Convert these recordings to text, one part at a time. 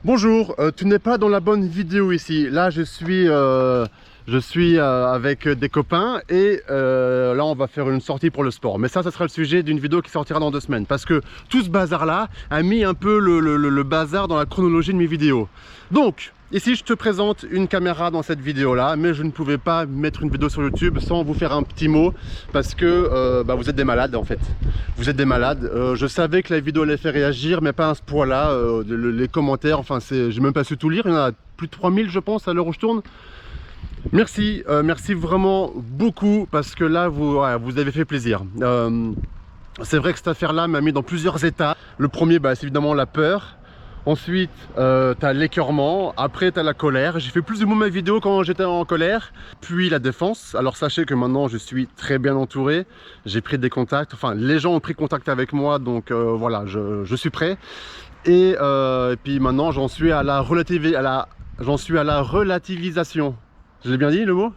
Bonjour, tu n'es pas dans la bonne vidéo ici. Là, je suis avec des copains et là, on va faire une sortie pour le sport. Mais ça sera le sujet d'une vidéo qui sortira dans 2 semaines. Parce que tout ce bazar-là a mis un peu le bazar dans la chronologie de mes vidéos. Donc, ici, je te présente une caméra dans cette vidéo-là, mais je ne pouvais pas mettre une vidéo sur YouTube sans vous faire un petit mot parce que vous êtes des malades en fait. Vous êtes des malades. Je savais que la vidéo allait faire réagir, mais pas à ce point-là. Les commentaires, enfin, j'ai même pas su tout lire. Il y en a plus de 3000, je pense, à l'heure où je tourne. Merci, merci vraiment beaucoup parce que là, vous avez fait plaisir. C'est vrai que cette affaire-là m'a mis dans plusieurs états. Le premier, c'est évidemment la peur. Ensuite, tu as l'écœurement, après tu as la colère. J'ai fait plus ou moins ma vidéo quand j'étais en colère. Puis la défense. Alors sachez que maintenant je suis très bien entouré. J'ai pris des contacts, enfin les gens ont pris contact avec moi, donc voilà, je suis prêt. Et puis maintenant j'en suis à la relativisation. Je l'ai bien dit le mot?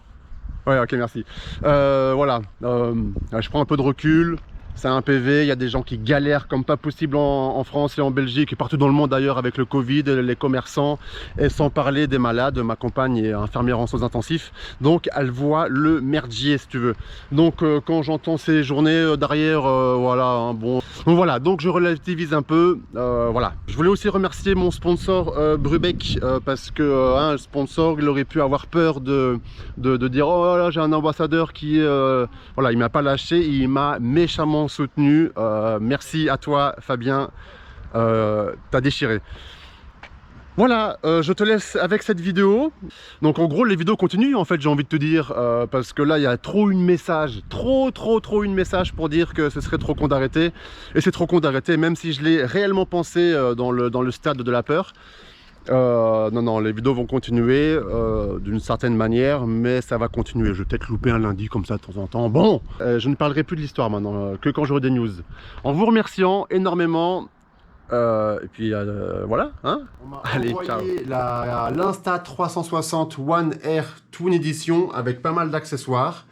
Ouais, ok, merci. Voilà, je prends un peu de recul. C'est un PV, il y a des gens qui galèrent comme pas possible en France et en Belgique et partout dans le monde d'ailleurs avec le Covid, les commerçants, et sans parler des malades. Ma compagne est infirmière en soins intensifs, donc elle voit le merdier si tu veux. Donc quand j'entends ces journées derrière, voilà, hein, bon. Donc voilà, donc je relativise un peu, voilà. Je voulais aussi remercier mon sponsor Brubeck parce que un sponsor, il aurait pu avoir peur de dire oh là j'ai un ambassadeur qui voilà, il m'a pas lâché, il m'a méchamment soutenu. Merci à toi Fabien, t'as déchiré. Voilà, je te laisse avec cette vidéo. Donc en gros les vidéos continuent en fait, j'ai envie de te dire, parce que là il y a trop une message, trop une message pour dire que ce serait trop con d'arrêter. Et c'est trop con d'arrêter, même si je l'ai réellement pensé dans le stade de la peur. Non, les vidéos vont continuer d'une certaine manière, mais ça va continuer. Je vais peut-être louper un lundi comme ça de temps en temps. Bon, je ne parlerai plus de l'histoire maintenant, que quand j'aurai des news. En vous remerciant énormément. Et puis voilà, hein. Allez, ciao. L'Insta360 One Air Twin Edition avec pas mal d'accessoires.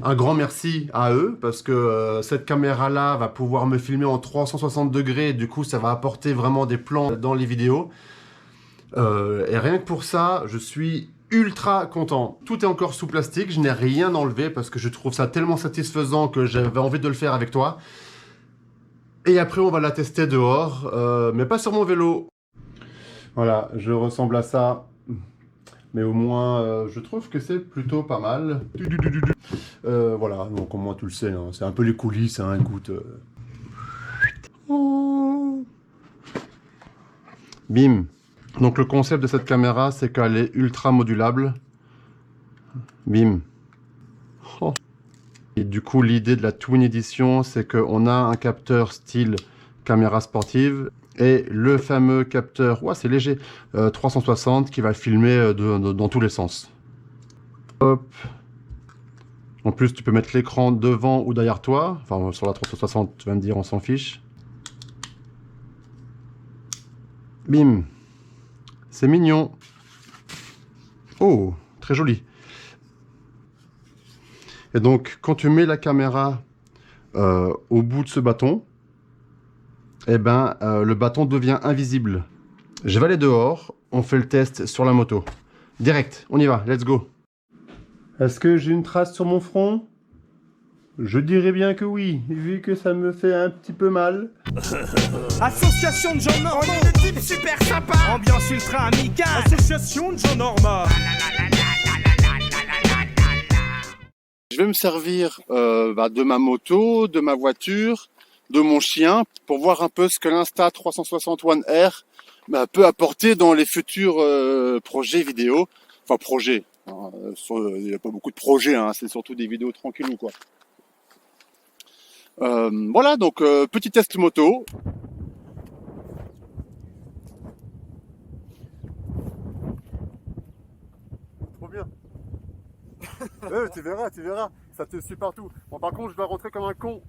Un grand merci à eux parce que cette caméra là va pouvoir me filmer en 360 degrés. Du coup, ça va apporter vraiment des plans dans les vidéos. Et rien que pour ça, je suis ultra content. Tout est encore sous plastique, je n'ai rien enlevé parce que je trouve ça tellement satisfaisant que j'avais envie de le faire avec toi. Et après on va la tester dehors, mais pas sur mon vélo. Voilà, je ressemble à ça. Mais au moins, je trouve que c'est plutôt pas mal. Voilà, donc au moins tu le sais, hein, c'est un peu les coulisses, hein, écoute. Bim. Donc le concept de cette caméra, c'est qu'elle est ultra modulable. Bim. Oh. Et du coup, l'idée de la Twin Edition, c'est qu'on a un capteur style caméra sportive et le fameux capteur, ouais, c'est léger, 360 qui va filmer dans tous les sens. Hop. En plus, tu peux mettre l'écran devant ou derrière toi. Enfin, sur la 360, tu vas me dire, on s'en fiche. Bim. C'est mignon. Oh, très joli. Et donc, quand tu mets la caméra au bout de ce bâton, eh ben, le bâton devient invisible. Je vais aller dehors, on fait le test sur la moto. Direct, on y va, let's go. Est-ce que j'ai une trace sur mon front? Je dirais bien que oui, vu que ça me fait un petit peu mal. Association de gens normaux. On est des types super sympas. Ambiance ultra amicale. Association de gens normaux. Je vais me servir de ma moto, de ma voiture, de mon chien, pour voir un peu ce que l'Insta360 One Air peut apporter dans les futurs projets vidéo. Enfin, projets. Il n'y a pas beaucoup de projets, hein, c'est surtout des vidéos tranquillou, quoi. Voilà, donc petit test moto. Trop bien. Ouais, tu verras, ça te suit partout. Bon, par contre, je dois rentrer comme un con.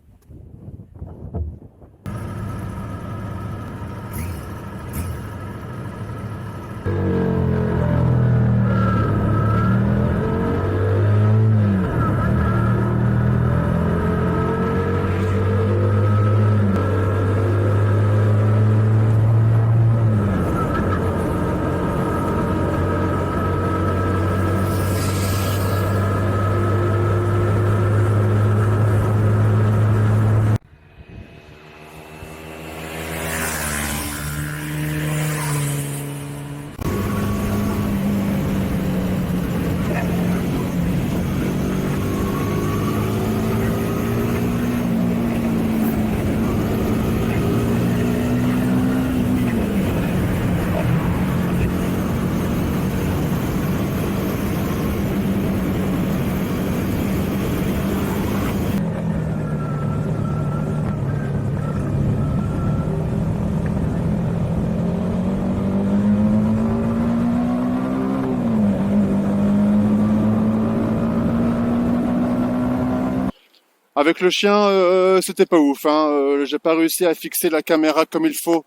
Avec le chien, c'était pas ouf. Hein. J'ai pas réussi à fixer la caméra comme il faut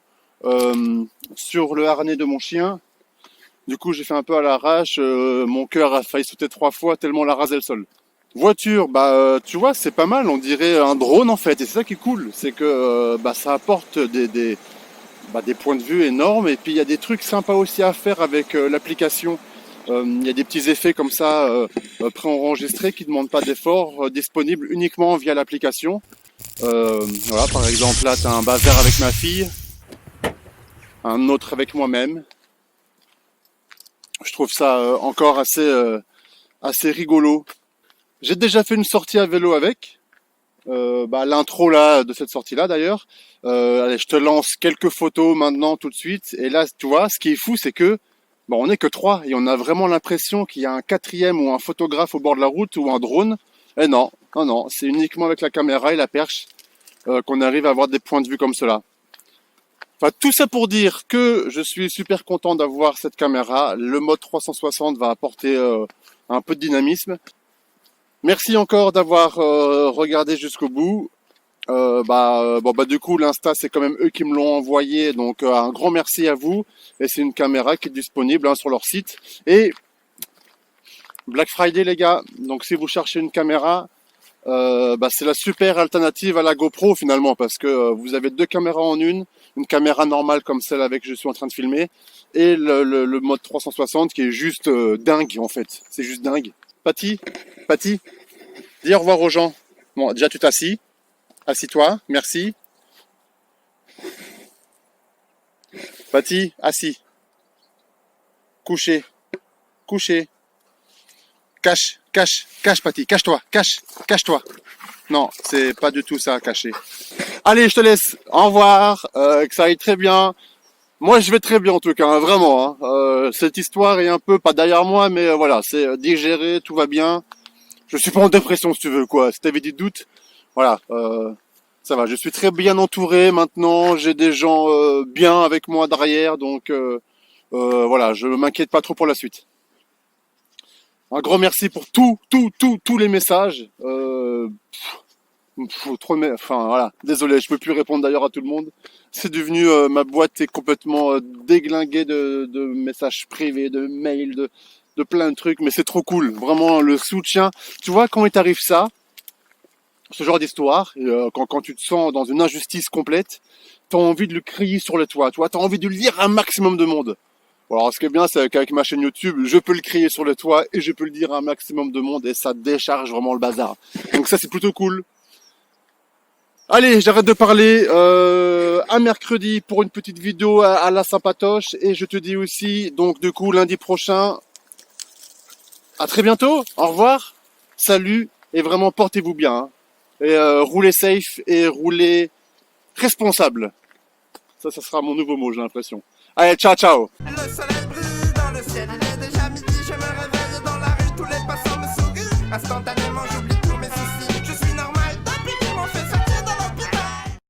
sur le harnais de mon chien. Du coup, j'ai fait un peu à l'arrache. Mon cœur a failli sauter 3 fois tellement la rasait le sol. Voiture, tu vois, c'est pas mal. On dirait un drone en fait. Et c'est ça qui est cool, c'est que ça apporte des points de vue énormes. Et puis il y a des trucs sympas aussi à faire avec l'application. Il y a des petits effets comme ça préenregistrés qui ne demandent pas d'effort, disponibles uniquement via l'application. Voilà, par exemple, là, tu as un bazar avec ma fille, un autre avec moi-même. Je trouve ça encore assez rigolo. J'ai déjà fait une sortie à vélo avec. L'intro là de cette sortie-là d'ailleurs. Allez, je te lance quelques photos maintenant tout de suite. Et là, tu vois, ce qui est fou, c'est que on n'est que 3 et on a vraiment l'impression qu'il y a un 4e ou un photographe au bord de la route ou un drone. Et non, c'est uniquement avec la caméra et la perche qu'on arrive à avoir des points de vue comme cela. Enfin, tout ça pour dire que je suis super content d'avoir cette caméra. Le mode 360 va apporter un peu de dynamisme. Merci encore d'avoir regardé jusqu'au bout. Du coup, l'Insta, c'est quand même eux qui me l'ont envoyé, donc un grand merci à vous. Et c'est une caméra qui est disponible sur leur site. Et Black Friday, les gars. Donc, si vous cherchez une caméra, c'est la super alternative à la GoPro finalement, parce que vous avez 2 caméras en une caméra normale comme celle avec que je suis en train de filmer, et le mode 360 qui est juste dingue en fait. C'est juste dingue. Patty, dis au revoir aux gens. Bon, déjà tu t'assis. Assis-toi, merci. Patty, assis. Couché. Cache, Patty, cache-toi. Non, c'est pas du tout ça, cacher. Allez, je te laisse. Au revoir, que ça aille très bien. Moi, je vais très bien en tout cas, hein, vraiment. Hein. Cette histoire est un peu, pas derrière moi, mais voilà, c'est digéré, tout va bien. Je suis pas en dépression, si tu veux, quoi. Si t'avais des doutes, voilà, ça va. Je suis très bien entouré maintenant. J'ai des gens bien avec moi derrière, donc voilà, je m'inquiète pas trop pour la suite. Un grand merci pour tous les messages. Enfin voilà, désolé, je peux plus répondre d'ailleurs à tout le monde. C'est devenu ma boîte est complètement déglinguée de messages privés, de mails, de plein de trucs, mais c'est trop cool, vraiment le soutien. Tu vois quand il t'arrive ça, ce genre d'histoire, quand tu te sens dans une injustice complète, t'as envie de le crier sur le toit, tu vois, t'as envie de le dire à un maximum de monde. Alors ce qui est bien, c'est qu'avec ma chaîne YouTube, je peux le crier sur le toit et je peux le dire à un maximum de monde et ça décharge vraiment le bazar. Donc ça c'est plutôt cool. Allez, j'arrête de parler. À mercredi pour une petite vidéo à la sympatoche. Et je te dis aussi, donc du coup, lundi prochain, à très bientôt. Au revoir. Salut. Et vraiment, portez-vous bien. Hein. Et roulez safe et roulez responsable. Ça sera mon nouveau mot, j'ai l'impression. Allez, ciao. Le soleil brille dans le ciel, il est déjà midi, je me réveille dans la rue, tous les passants me sourient instantanément.